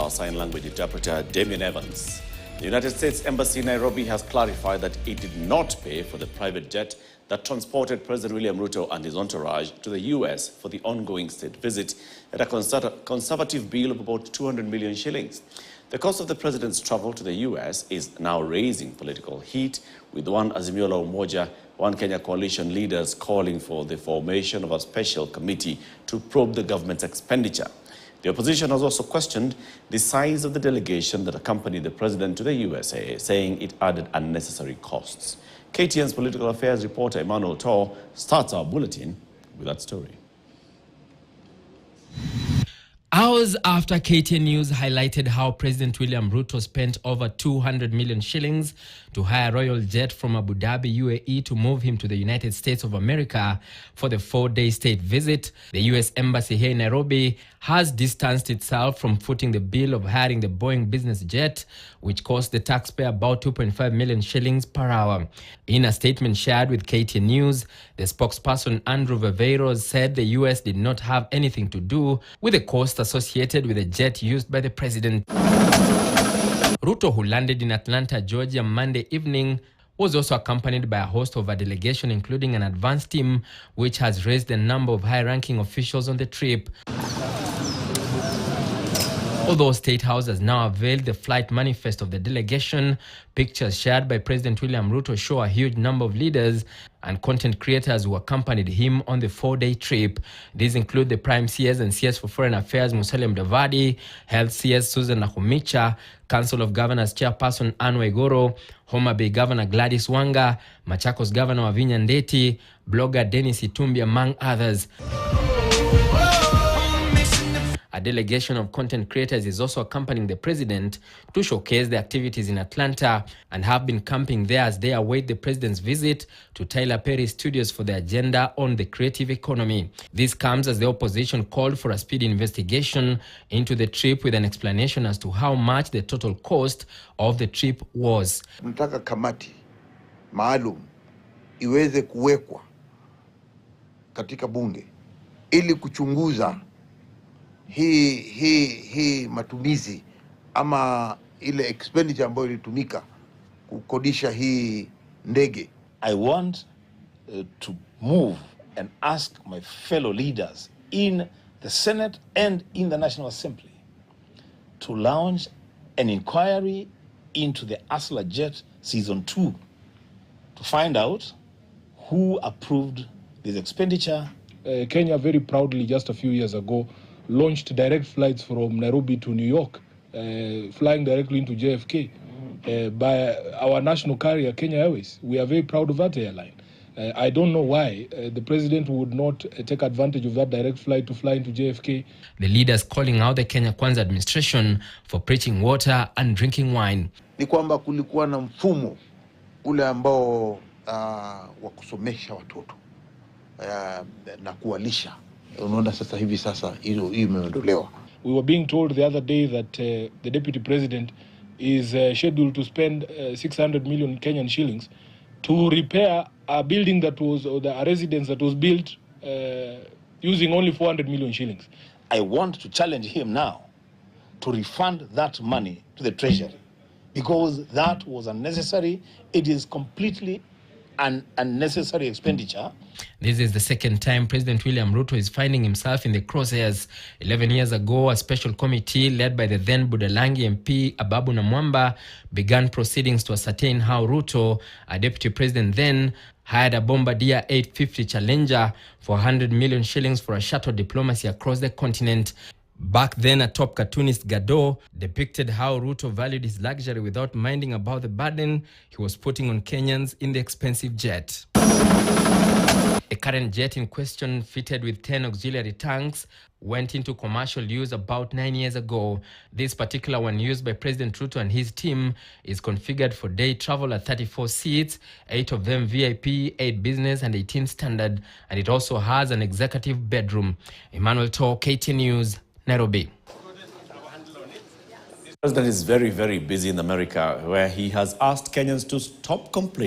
our sign language interpreter, Damien Evans. The United States Embassy in Nairobi has clarified that it did not pay for the private jet that transported President William Ruto and his entourage to the US for the ongoing state visit at a conservative bill of about 200 million shillings. The cost of the president's travel to the US is now raising political heat, with One Azimio la Umoja, One Kenya coalition leaders calling for the formation of a special committee to probe the government's expenditure. The opposition has also questioned the size of the delegation that accompanied the president to the USA, saying it added unnecessary costs. KTN's political affairs reporter Emmanuel Tor starts our bulletin with that story. Hours after KTN News highlighted how President William Ruto spent over 200 million shillings to hire a royal jet from Abu Dhabi, UAE to move him to the United States of America for the 4-day state visit, the US Embassy here in Nairobi has distanced itself from footing the bill of hiring the Boeing business jet, which cost the taxpayer about 2.5 million shillings per hour. In a statement shared with KTN News, the spokesperson Andrew Viveiros said the US did not have anything to do with the cost associated with the jet used by the president. Ruto, who landed in Atlanta, Georgia Monday evening, was also accompanied by a host of a delegation, including an advance team, which has raised the number of high-ranking officials on the trip. Although State House has now unveiled the flight manifest of the delegation, pictures shared by President William Ruto show a huge number of leaders and content creators who accompanied him on the 4-day trip. These include the Prime CS and CS for Foreign Affairs Musalia Mudavadi, Health CS Susan Nakhumicha, Council of Governors Chairperson Anne Waiguru, Homa Bay Governor Gladys Wanga, Machakos Governor Wavinya Ndeti, blogger Dennis Itumbi, among others. A delegation of content creators is also accompanying the president to showcase the activities in Atlanta and have been camping there as they await the president's visit to Tyler Perry Studios for the agenda on the creative economy. This comes as the opposition called for a speedy investigation into the trip with an explanation as to how much the total cost of the trip was. Tunataka kamati maalum iweze kuwekwa katika bunge ili kuchunguza hii matumizi ama ile expenditure ambayo ilitumika kukodisha hii ndege. I want to move and ask my fellow leaders in the Senate and in the National Assembly to launch an inquiry into the Asla Jet Season 2 to find out who approved this expenditure. Kenya very proudly just a few years ago launched direct flights from Nairobi to New York, flying directly into JFK by our national carrier, Kenya Airways. We are very proud of that airline. I don't know why the president would not take advantage of that direct flight to fly into JFK. The leaders calling out the Kenya Kwanza administration for preaching water and drinking wine. Ni kwamba kulikuwa na mfumo ule ambao wa kusomesha watoto na kuwalisha. Unaona sasa hivi sasa hilo imeondolewa. We were being told the other day that the deputy president is scheduled to spend 600 million Kenyan shillings to repair a building that was, or a residence that was built using only 400 million shillings. I want to challenge him now to refund that money to the treasury because that was unnecessary. It is completely an unnecessary expenditure. This is the second time President William Ruto is finding himself in the crosshairs. 11 years ago, a special committee led by the then Budalangi MP Ababu Namwamba began proceedings to ascertain how Ruto, a deputy president then, hired a Bombardier 850 Challenger for 100 million shillings for a shuttle diplomacy across the continent. Back then, a top cartoonist, Gado, depicted how Ruto valued his luxury without minding about the burden he was putting on Kenyans in the expensive jet. The current jet in question, fitted with 10 auxiliary tanks, went into commercial use about 9 years ago. This particular one, used by President Ruto and his team, is configured for day travel at 34 seats, 8 of them VIP, 8 business and 18 standard, and it also has an executive bedroom. Emmanuel Tor, KTN News, Nairobi. The president is very, very busy in America, where he has asked Kenyans to stop complaining